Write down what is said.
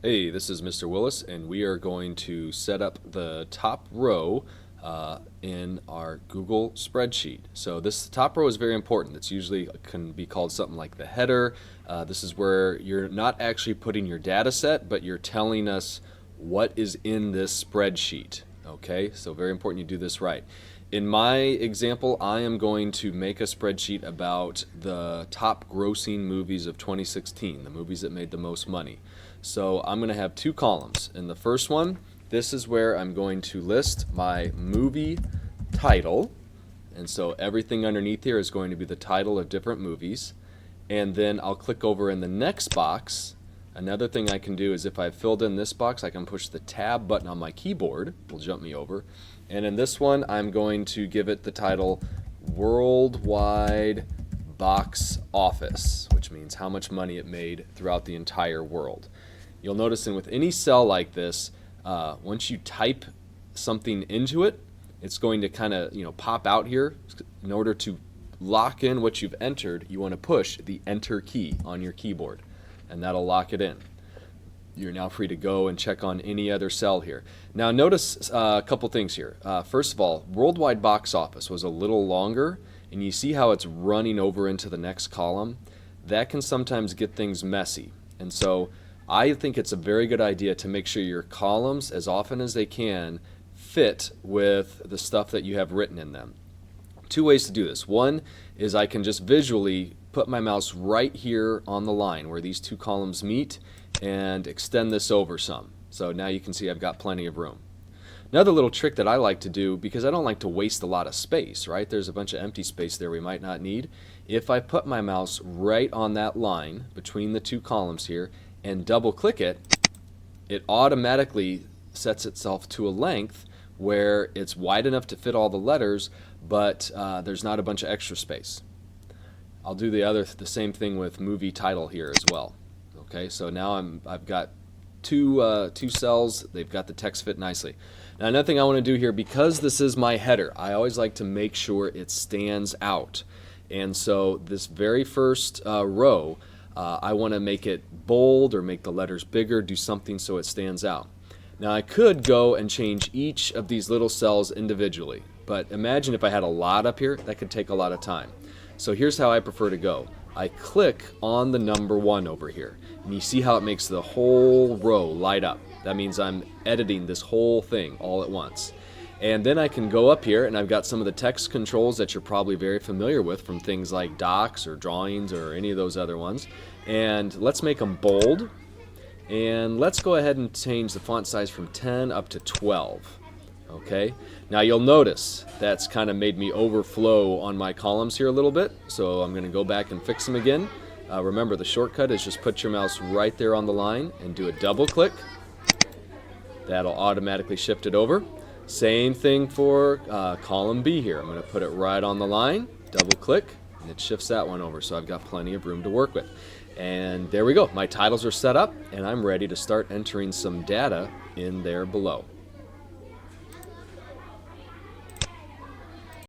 Hey, this is Mr. Willis, and we are going to set up the top row in our Google spreadsheet. So this top row is very important. It's usually can be called something like the header. This is where you're not actually putting your data set, but you're telling us what is in this spreadsheet. Okay, so very important you do this right. In my example, I am going to make a spreadsheet about the top grossing movies of 2016, the movies that made the most money. So I'm going to have two columns. In the first one, this is where I'm going to list my movie title. And so everything underneath here is going to be the title of different movies. And then I'll click over in the next box. Another thing I can do is if I've filled in this box, I can push the tab button on my keyboard. It'll jump me over. And in this one, I'm going to give it the title Worldwide Box Office, which means how much money it made throughout the entire world. You'll notice that with any cell like this, once you type something into it, it's going to kind of pop out here. In order to lock in what you've entered, you want to push the Enter key on your keyboard, and that'll lock it in. You're now free to go and check on any other cell here. Now notice a couple things here. First of all, Worldwide Box Office was a little longer, and you see how it's running over into the next column. That can sometimes get things messy, and so I think it's a very good idea to make sure your columns, as often as they can, fit with the stuff that you have written in them. Two ways to do this. One is I can just visually put my mouse right here on the line where these two columns meet and extend this over some. So now you can see I've got plenty of room. Another little trick that I like to do, because I don't like to waste a lot of space, right? There's a bunch of empty space there we might not need. If I put my mouse right on that line between the two columns here and double click it, it automatically sets itself to a length where it's wide enough to fit all the letters, but there's not a bunch of extra space. I'll do the same thing with movie title here as well. Okay, so now I've got two cells. They've got the text fit nicely. Now another thing I want to do here, because this is my header, I always like to make sure it stands out. And so this very first row, I want to make it bold or make the letters bigger, do something so it stands out. Now I could go and change each of these little cells individually, but imagine if I had a lot up here, that could take a lot of time. So here's how I prefer to go. I click on the number 1 over here, and you see how it makes the whole row light up. That means I'm editing this whole thing all at once. And then I can go up here, and I've got some of the text controls that you're probably very familiar with from things like docs or drawings or any of those other ones. And let's make them bold. And let's go ahead and change the font size from 10 up to 12. Okay, now you'll notice that's kind of made me overflow on my columns here a little bit, so I'm going to go back and fix them again. Remember, the shortcut is just put your mouse right there on the line and do a double click. That'll automatically shift it over. Same thing for column B here. I'm going to put it right on the line, double click, and it shifts that one over, so I've got plenty of room to work with. And there we go. My titles are set up, and I'm ready to start entering some data in there below.